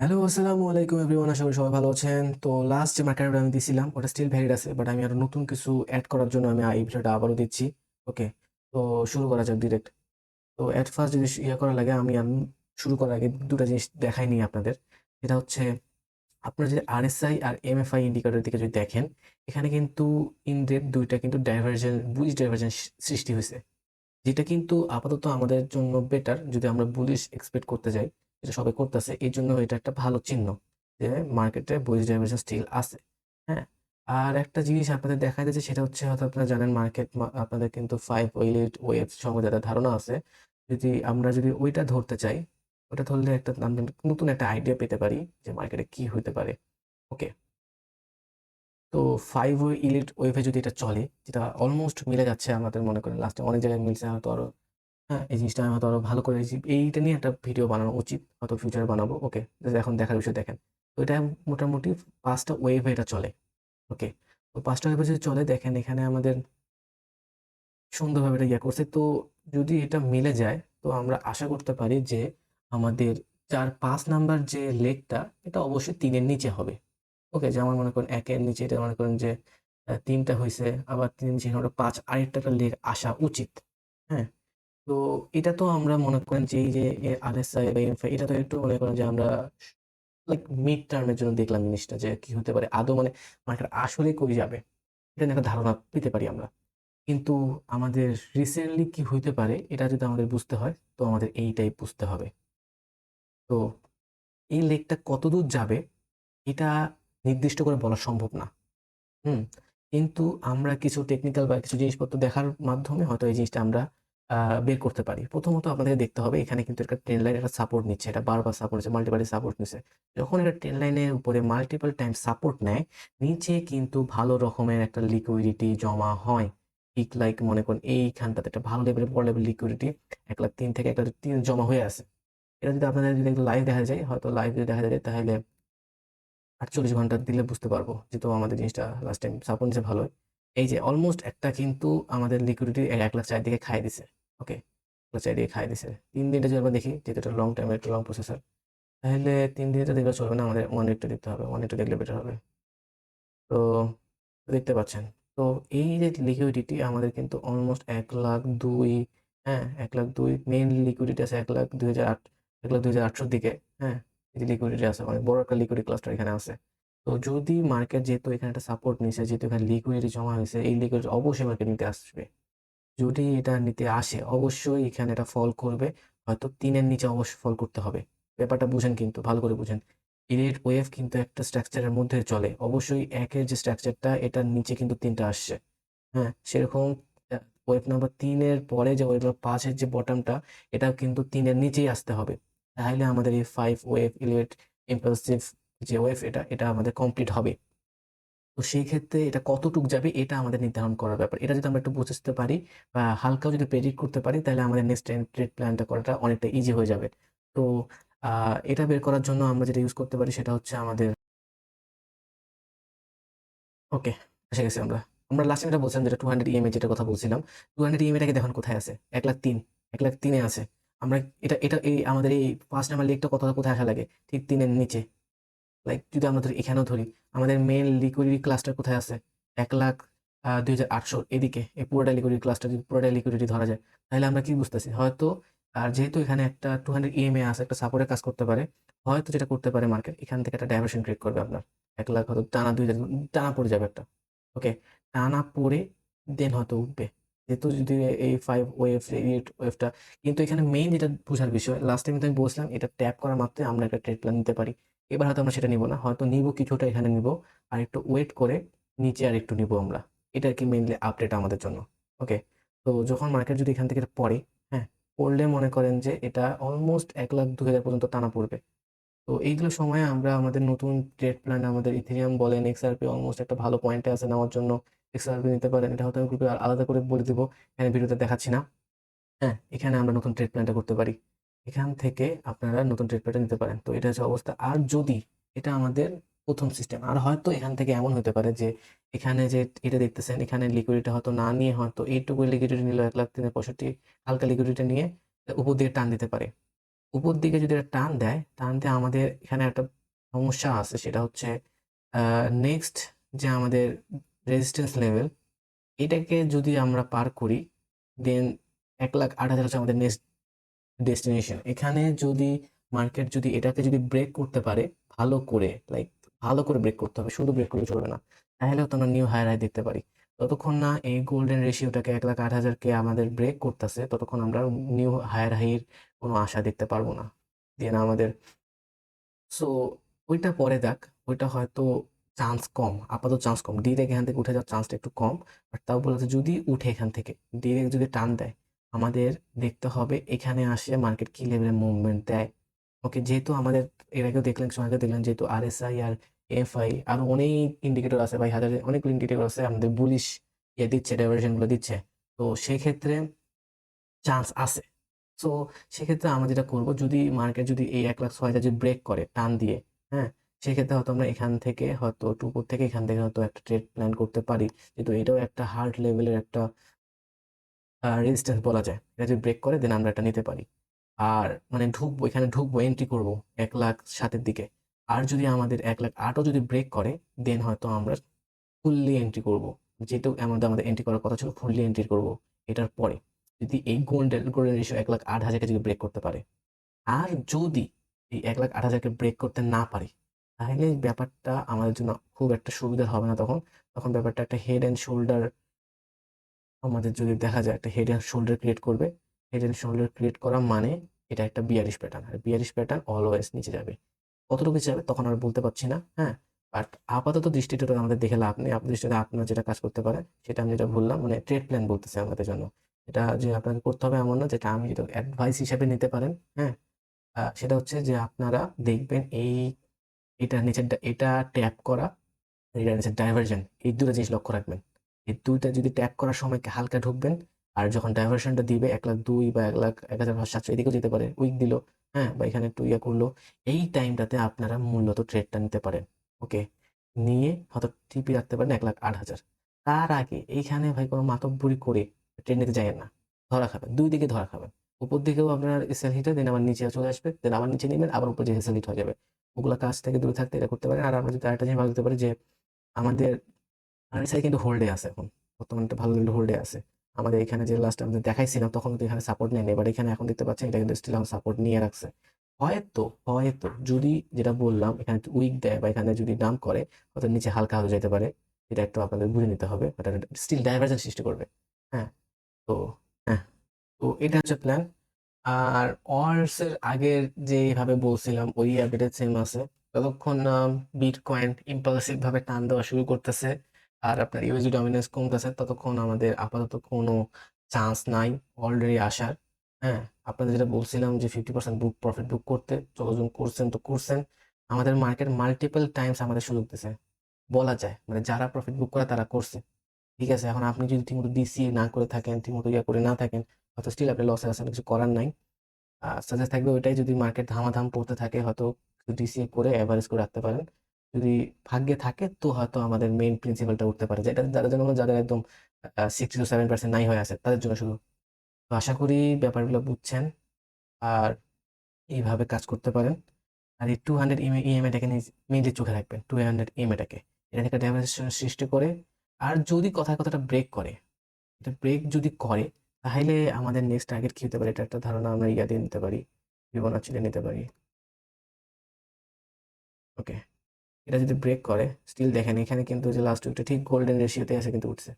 Hello, আসসালামু আলাইকুম everyone. আশা করি সবাই ভালো আছেন। তো লাস্ট যে মার্কেটটা আমি দিছিলাম ওটা স্টিল ভ্যালিড আছে। বাট আমি আরো নতুন কিছু এড করার জন্য আমি এই ভিডিওটা আবারও দিচ্ছি। ওকে। তো শুরু করা যাক ডিরেক্ট। তো এট ফার্স্ট যদি করা লাগে আমি শুরু করার আগে ২ টা জিনিস দেখাই নিই আপনাদের। সেটা হচ্ছে আপনারা যদি আরএসআই আর এমএফআই ইন্ডিকেটরের দিকে যদি দেখেন, এখানে কিন্তু ইনডেপ্থ ২ টা কিন্তু বুলিশ ডাইভারজেন্স সৃষ্টি হইছে। যেটা কিন্তু আপাতত আমাদের জন্য বেটার যদি আমরা বুলিশ এক্সপেক্ট করতে যাই, যেটা সবাই করতেছে। এর জন্য এটা একটা ভালো চিহ্ন যে মার্কেটে বুলিশ ডাইভারজেন্স স্টিল আছে। হ্যাঁ? আর একটা জিনিস আপনাদের দেখাই দিয়েছে সেটা হচ্ছে হয়তো আপনারা জানেন আপনাদের কিন্তু 5 ওয়েট ওয়েভ সম্বন্ধে একটা ধারণা আছে। আমরা যদি ওইটা ধরতে চাই, ওটা ধরলে আমরা নতুন একটা আইডিয়া পেতে পারি যে মার্কেটে কি হইতে পারে। ওকে। তো 5 ইলিট ওয়েভে যদি এটা চলে, যেটা অলমোস্ট মিলে যাচ্ছে আমাদের মনে করেন লাস্টে অনেক জায়গায় মিলছে হয়তো আরো। হ্যাঁ, এই জিনিসটা আমি হয়তো আরো ভালো করে এইটা নিয়ে একটা ভিডিও বানানো উচিত। হয়তো ফিউচারে বানাবো। ওকে। জাস্ট এখন দেখার বিষয় দেখেন। তো এটা মোটামুটি ৫ টা ওয়েভে এটা চলে। ওকে। তো ৫ টা ওয়েভে যদি চলে দেখেন এখানে আমাদের সুন্দরভাবে এটা করছে। তো যদি এটা মিলে যায় তো আমরা আশা করতে পারি যে আমাদের ৪-৫ নাম্বার যে লেগটা এটা অবশ্যই ৩ এর নিচে হবে। ওকে, যেমন মনে করেন ১ এর নিচে এটা মনে করেন যে ৩ টা হইছে, আবার ৩ এর নিচে এখানে ৫ আরেকটা লেগ আসা উচিত। হ্যাঁ? তো এটা তো আমরা মনে করেন যে এই যে RSI বা MFI এটা তো একটু মনে করেন যে আমরা লাইক মিড টার্ম এর জন্য দেখলাম জিনিসটা যে কি হতে পারে। আদৌ মানে মার্কেট আসলে কই যাবে? এটা নিয়ে একটা ধারণা পেতে পারি আমরা। কিন্তু আমাদের রিসেন্টলি কি হইতে পারে এটা যদি আমাদের বুঝতে হয় তো আমাদের এইটাই বুঝতে হবে। তো এই লেগটা কতদূর যাবে এটা নির্দিষ্ট করে বলা সম্ভব না। হুম? কিন্তু আমরা কিছু টেকনিক্যাল বা কিছু জিনিসপত্র দেখার মাধ্যমে হয়তো এই জিনিসটা আমরা আ বের করতে পারি। প্রথমত আপনাদেরকে দেখতে হবে এখানে কিন্তু একটা ট্রেন্ড লাইন একটা সাপোর্ট নিচ্ছে। এটা বারবার সাপোর্ট নিচ্ছে, মাল্টিপল সাপোর্ট নিচ্ছে। যখন এটা ট্রেন্ড লাইনের উপরে মাল্টিপল টাইম সাপোর্ট নেয়, নিচে কিন্তু ভালো রকমের একটা লিকুইডিটি জমা হয়। ঠিক লাইক মনে করুন এইখানটাতে একটা ভালো লেভেলের বড় লেভেল লিকুইডিটি ১,৩০,০০০ থেকে ১,৩০,০০০ জমা হয়ে আছে। এটা যদি আপনাদের যদি একটু লাইভ দেখা যায়, হয়তো লাইভ যদি দেখা যায় তাহলে ৪৮ ঘন্টা দিলে বুঝতে পারবো। যেহেতু আমাদের জিনিসটা লাস্ট টাইম সাপোর্ট নিছে ভালোই। এই যে অলমোস্ট একটা কিন্তু আমাদের লিকুইডিটি ১,০০,০০০ চারিদিকে খাইয়ে দিছে। ওকে? ১,০০,০০০ চারিদিকে খাইয়ে দিছে। ৩ দিনটা যদি আমরা দেখি যেহেতু এটা লং টাইম একটা লং প্রসেসর। তাহলে ৩ দিনে তো দেখলে চলবে না। আমাদের 1 উইকটা দেখতে হবে। 1 উইকটা দেখলে বেটার হবে। তো দেখতে পাচ্ছেন। তো এই যে লিকুইডিটি আমাদের কিন্তু অলমোস্ট ১,০০,০০০ হ্যাঁ? ১,০০,০০০ মেইন লিকুইডিটি আছে ১,০২,৮০০ ১,২,৮০০ র দিকে, হ্যাঁ? এই যে লিকুইডিটি আছে অনেক বড় একটা লিকুইডিটি ক্লাস্টার এখানে আছে। তো যদি মার্কেট যেহেতু এখানে একটা সাপোর্ট নিছে, যেহেতু এখানে লিকুইডিটি জমা হয়েছে, এই লিকুইডিটি অবশ্যই মার্কেট নিতে আসবে। যদি এটা নিতে আসে অবশ্যই এখানে এটা ফল করবে। হয়তো ৩ এর নিচে অবশ্যই ফল করতে হবে। ব্যাপারটা বুঝেন কিন্তু ভালো করে বুঝেন। ইলিট ওয়েভ কিন্তু একটা স্ট্রাকচার এর মধ্যে চলে। অবশ্যই ১ এর যে স্ট্রাকচারটা এটার নিচে কিন্তু ৩ টা আসছে। হ্যাঁ? সেরকম ওয়েভ নাম্বার ৩ এর পরে যে ওয়েভ নাম্বার ৫ এর যে বটমটা এটাও কিন্তু ৩ এর নিচেই আসতে হবে। তাহলে আমাদের এই ৫ ওয়েভ ইলিট ইম্পালসিভ যে ওয়েভ এটা আমাদের কমপ্লিট হবে। তো সেই ক্ষেত্রে এটা কতটুক যাবে এটা আমাদের নির্ধারণ করার ব্যাপার। এটা যদি আমরা একটু বুঝতে পারি বা হালকাও যদি প্রেডিক্ট করতে পারি তাহলে আমাদের নেক্সট টাইম ট্রেড প্ল্যানটা করাটা অনেকটা ইজি হয়ে যাবে। তো আ এটা বের করার জন্য আমরা যেটা ইউজ করতে পারি সেটা হচ্ছে আমাদের ওকে, এসে গেছি আমরা। আমরা লাস্ট টাইম যেটা বলছিলাম যেটা 200 ইএমএ যেটার কথা বলছিলাম। 200 ইএমএ টাকে দেখুন কোথায় আছে? ১,৩০,০০০ ১,৩০,০০০ এ আছে। আমরা এটা এটা এই আমাদের এই ৫ নাম্বার লেগটা কোথায় আসা লাগে? ঠিক ৩ এর নিচে। লাইক যদি আমরা ধরি এখানেও ধরি, আমাদের মেইন লিকুইডিটি ক্লাস্টার কোথায় আছে? ১,২৮০০ এদিকে। এই পুরোটা লিকুইডিটি ক্লাস্টার যদি পুরোটাই লিকুইডিটি ধরা যায়, তাহলে আমরা কি বুঝতেছি? হয়তো আর যেহেতু এখানে একটা 200 ইএমএ আছে, একটা সাপোর্টের কাজ করতে পারে। হয়তো যেটা করতে পারে মার্কেট, এখান থেকে একটা ডাইভারশন ক্রিয়েট করবে আপনার। ১,০০,০০০ হয়তো টানা ২,০০০ টানা পড়ে যাবে একটা। ওকে? টানা পড়ে দেন হয়তো উঠবে। যেহেতু যদি এই ৫ ওয়েভ, ৮ ওয়েভটা কিন্তু এখানে মেইন যেটা বোঝার বিষয়, লাস্ট টাইম কিন্তু আমি বলছিলাম এটা ট্যাপ করা মাত্রই আমরা একটা ট্রেড প্ল্যান নিতে পারি। এবার হয়তো আমরা সেটা নিব না। হয়তো নিব কিছুটা এখানে নিব। আরেকটু ওয়েট করে নিচে আরেকটু নিব আমরা। এটা আরকি মেইনলি আপডেট আমাদের জন্য। ওকে? তো যখন মার্কেট যদি এখান থেকে এটা পড়ে, হ্যাঁ? পড়লে মনে করেন যে এটা অলমোস্ট ১,০০,০০০ ২,০০০ পর্যন্ত টানা পড়বে। তো এইগুলো সময়ে আমরা আমাদের নতুন ট্রেড প্ল্যান আমাদের ইথেরিয়াম বলেন, XRP অলমোস্ট একটা ভালো পয়েন্টে আছে নেওয়ার জন্য। XRP নিতে পারেন। এটা হয়তো আমি গ্রুপে আলাদা করে বলে দিব। এখানে ভিডিওতে দেখাচ্ছি না। হ্যাঁ, এখানে আমরা নতুন ট্রেড প্ল্যানটা করতে পারি। এখান থেকে আপনারা নতুন ট্রেড প্ল্যানটা নিতে পারেন। তো এটা হচ্ছে অবস্থা। আর যদি এটা আমাদের ১ম সিস্টেম। আর হয়তো এখান থেকে এমন হতে পারে যে এখানে যে এটা দেখতেছেন এখানে লিকুইডিটি হয়তো না নিয়ে হয়তো এইটুকু লিকুইডিটি নিল ১,৩৬৫,০০০ হালকা লিকুইডিটি নিয়ে উপর দিকে টান দিতে পারে। উপর দিকে যদি এটা টান দেয়, টান দিয়ে আমাদের এখানে একটা সমস্যা আছে, সেটা হচ্ছে নেক্সট যে আমাদের রেজিস্ট্যান্স লেভেল, এটাকে যদি আমরা পার করি, দেন 1,08,000 হচ্ছে আমাদের নেক্সট ডেস্টিনেশন। এখানে যদি মার্কেট যদি এটাকে যদি ব্রেক করতে পারে ভালো করে, লাইক ভালো করে ব্রেক করতে হবে, শুধু ব্রেক করলে চলবে না, তাহলেও তো আমরা নিউ হায়ার হাই দেখতে পারি। ততক্ষণ না এই গোল্ডেন রেশিওটাকে 1,08,000-কে আমাদের ব্রেক করতেছে, ততক্ষণ আমরা নিউ হায়ার হাইয়ের কোনো আশা দেখতে পারবো না। দেন আমাদের সো ওইটা পরে দেখ, ওইটা হয়তো চান্স কম, আপাতত চান্স কম, ডিরেক্ট এখান থেকে উঠে যাওয়ার চান্সটা একটু কম। বাট তাও বলেছে যদি উঠে এখান থেকে ডিরেক্ট যদি টান দেয়, আমাদের দেখতে হবে এখানে আসে মার্কেট কি লেভেলের মুভমেন্ট দেয়। ওকে, যেহেতু আমাদের এর আগেও দেখলেন, কিছু আগে দেখলেন, যেহেতু আরএসআই আর এফআই আরো অনেক ইন্ডিকেটর আছে ভাই, হাজারে অনেকগুলো ইন্ডিকেটর আছে আমাদের বুলিশ দিচ্ছে, ডাইভারশন গুলো দিচ্ছে। তো সেক্ষেত্রে চান্স আছে। সো সেক্ষেত্রে আমরা যেটা করব, যদি মার্কেট যদি এই 1,06,000 যদি ব্রেক করে টান দিয়ে, হ্যাঁ? সেক্ষেত্রে হয়তো আমরা এখান থেকে হয়তো উপর থেকে এখান থেকে হয়তো একটা ট্রেড প্ল্যান করতে পারি। কিন্তু এটাও একটা হার্ড লেভেলের একটা রেজিস্ট্যান্স বলা যায়। এটা যদি ব্রেক করে দেন আমরা এটা নিতে পারি। আর মানে ঢুকবো, এখানে ঢুকবো, এন্ট্রি করব 1,07,000 এর দিকে। আর যদি আমাদের 1,08,000 ও যদি ব্রেক করে, দেন হয়তো আমরা ফুললি এন্ট্রি করব। যেহেতু আমাদের এন্ট্রি করার কথা ছিল, ফুললি এন্ট্রি করব এটার পরে। যদি এই গোল্ডেন রেশিও 1,08,000-কে যদি ব্রেক করতে পারে। আর যদি এই 1,08,000-কে ব্রেক করতে না পারি, তাহলে ব্যাপারটা আমাদের জন্য খুব একটা সুবিধার হবে না তখন। তখন ব্যাপারটা একটা হেড অ্যান্ড শোল্ডার, আমাদের যদি দেখা যায় একটা হেড অ্যান্ড শোল্ডার ক্রিয়েট করবে। হেড অ্যান্ড শোল্ডার ক্রিয়েট করা মানে এটা একটা বিয়ারিশ প্যাটার্ন। আর বিয়ারিশ প্যাটার্ন অলওয়েজ নিচে যাবে। কতটুকু নিচে যাবে তখন আর বলতে পারছি না, হ্যাঁ? বাট আপাতত দৃষ্টিতে তো আমাদের দেখে লাভ নেই। দৃষ্টিতে আপনার যেটা কাজ করতে পারে, সেটা আমি যেটা বললাম, মানে ট্রেড প্ল্যান বলতেছি আমাদের জন্য। এটা যে আপনাকে করতে হবে এমন না, যেটা আমি যেটা অ্যাডভাইস হিসেবে নিতে পারেন, হ্যাঁ? সেটা হচ্ছে যে আপনারা দেখবেন এটার নিচে এটা ট্যাপ করা, এটার নিচে ডাইভারশন, এই ২ টা জিনিস লক্ষ্য রাখবেন। এই ২ টা যদি ট্যাপ করার সময় হালকা ঢুকবেন, আর যখন ডাইভারশনটা দিবে ১,০০,০০০ বা ১,০০০,০০০ এদিকেও যেতে পারে, উইক দিল, হ্যাঁ? বা এখানে একটু করলো। এই টাইমটাতে আপনারা মূলত ট্রেডটা নিতে পারেন। ওকে? নিয়ে হয়তো টিপে রাখতে পারেন ১,০৮,০০০। তার আগে এইখানে ভাই কোনো মাতব্বরি করে ট্রেড নিতে যাইয়েন না। ধরা খাবেন। ২ দিকে ধরা খাবেন। উপর দিকেও আপনার সেল হিট হয়, দেন আবার নিচে চলে আসবে, দেন আবার নিচে নিবেন, আবার উপরে যেয়ে সেল হিট হয়ে যাবে। ওগুলা কাজ থেকে দূরে থাকতে এটা করতে পারেন। আর আমরা যদি আরেকটা জিনিস ভালো দিতে পারি যে আমাদের আরএসআই কিন্তু হোল্ডে আছে এখন। বর্তমানে একটা ভালো লেভেলে হোল্ডে আছে। আমাদের এখানে যে লাস্ট আমাদের দেখাইছিলাম তখন কিন্তু এখানে সাপোর্ট নেয়নি। বাট এখানে এখন দেখতে পাচ্ছেন এটা কিন্তু স্টিল এখন সাপোর্ট নিয়ে রাখছে। হয়তো যদি যেটা বললাম এখানে উইক দেয় বা এখানে যদি ডাম্প করে, হয়তো নিচে হালকা হয়ে যেতে পারে। এটা একটু আপনাদের বুঝে নিতে হবে। বাট স্টিল ডাইভারজেন্স সৃষ্টি করবে। হ্যাঁ? তো হ্যাঁ, তো এটা হচ্ছে প্ল্যান। আর অর্স এর আগের যেভাবে বলছিলাম ওই আপডেট সেম আছে। যতক্ষণ না বিটকয়েন ইম্পালসিভ ভাবে টান দেওয়া শুরু করতেছে আর আপনার ইউএসডি ডমিনেন্স কমতেছে, ততক্ষণ আমাদের আপাতত কোনো চান্স নাই অলরেডি আসার। হ্যাঁ, আপনাদের যেটা বলছিলাম যে 50% প্রফিট বুক করতে, যতজন করছেন তো করছেন। আমাদের মার্কেট মাল্টিপল টাইমস আমাদের সুযোগ দিছে বলা যায়, মানে যারা প্রফিট বুক করে তারা করছে। ঠিক আছে, এখন আপনি যদি ঠিকমতো ডিসিএ না করে থাকেন, ঠিকমতো করে না থাকেন, হয়তো স্টিল আপনি লসে আছেন, কিছু করার নাই। সাজেস্ট থাকবে ওইটাই, যদি মার্কেট ধামাধাম পড়তে থাকে হয়তো ডিসিএ করে এভারেজ করে রাখতে পারেন। যদি ভাগ্যে থাকে তো হয়তো আমাদের মেইন প্রিন্সিপালটা উঠতে পারে, যেটা যাদের জন্য, যাদের একদম 6 to 7% নাই হয়ে আছে তাদের জন্য শুধু। তো আশা করি ব্যাপারগুলো বুঝছেন আর এইভাবে কাজ করতে পারেন। আর এই 200 ইএমএটাকে মেইনলি চোখে রাখবেন, 200 ইএমএটাকে, এটা থেকে ডাইভারসিফিকেশন সৃষ্টি করে। আর যদি কথায় কথাটা ব্রেক করে, এটা ব্রেক যদি করে, তাহলে আমাদের নেক্সট টার্গেট কি হতে পারে, এটা একটা ধারণা আমরা দিয়ে নিতে পারি, ফিবোনাচিতে নিতে পারি। ওকে, এটা যদি ব্রেক করে, স্টিল দেখেন এখানে কিন্তু যে লাস্ট উইকটা ঠিক গোল্ডেন রেশিওতে এসে কিন্তু উঠছে।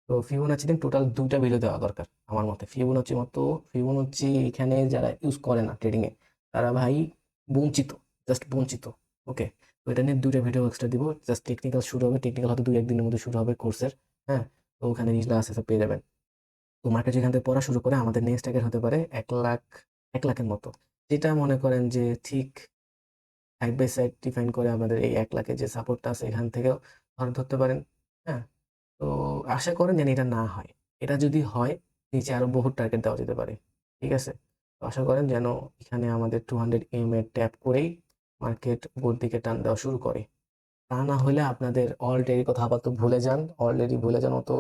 তো ফিবোনাচি দিন টোটাল 2টা ভিডিও দেওয়া দরকার আমার মতে। ফিবোনাচি এখানে যারা ইউজ করে না ট্রেডিং এ, তারা ভাই বঞ্চিত, জাস্ট বঞ্চিত। ওকে, তো এটা নিয়ে 2টা ভিডিও এক্সট্রা দিব। জাস্ট টেকনিক্যাল শুরু হবে, টেকনিক্যাল হয়তো 2-1 দিনের মধ্যে শুরু হবে কোর্সের। হ্যাঁ, তো ওখানে জিনিসগুলো আস্তে আস্তে পেয়ে যাবেন। তো মার্কেট যেখান থেকে পড়া শুরু করে আমাদের নেক্সট টার্গেট হতে পারে 1,00,000, 1,00,000 এর মতো। যেটা মনে করেন যে ঠিক সাইড বাই সাইড ডিফাইন করে আমাদের এই 1,00,000 এর যে সাপোর্টটা আছে এখান থেকেও ধরতে পারেন। হ্যাঁ? তো আশা করেন যেন এটা না হয়। এটা যদি হয়, নিচে আরো বহুত টার্গেট দেওয়া যেতে পারে। ঠিক আছে? তো আশা করেন যেন এখানে আমাদের 200 এর ট্যাপ করেই মার্কেট উপর দিকে টান দেওয়া শুরু করে। তা না হলে আপনাদের অলরেডি কথা আপাতত ভুলে যান। অলরেডি ভুলে যান, অত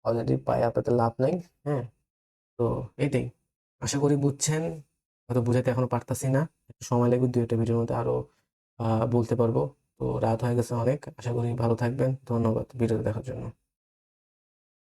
অলরেডি পায়ে আপনাদের লাভ নাই। হ্যাঁ? তো এটাই। আশা করি বুঝছেন। হয়তো বুঝাইতে এখনো পারতাছি না, একটু সময় লাগবে, 2-একটা ভিডিওর মধ্যে আরো বলতে পারবো। তো রাত হয়ে গেছে অনেক, আশা করি ভালো থাকবেন। ধন্যবাদ ভিডিওটা দেখার জন্য।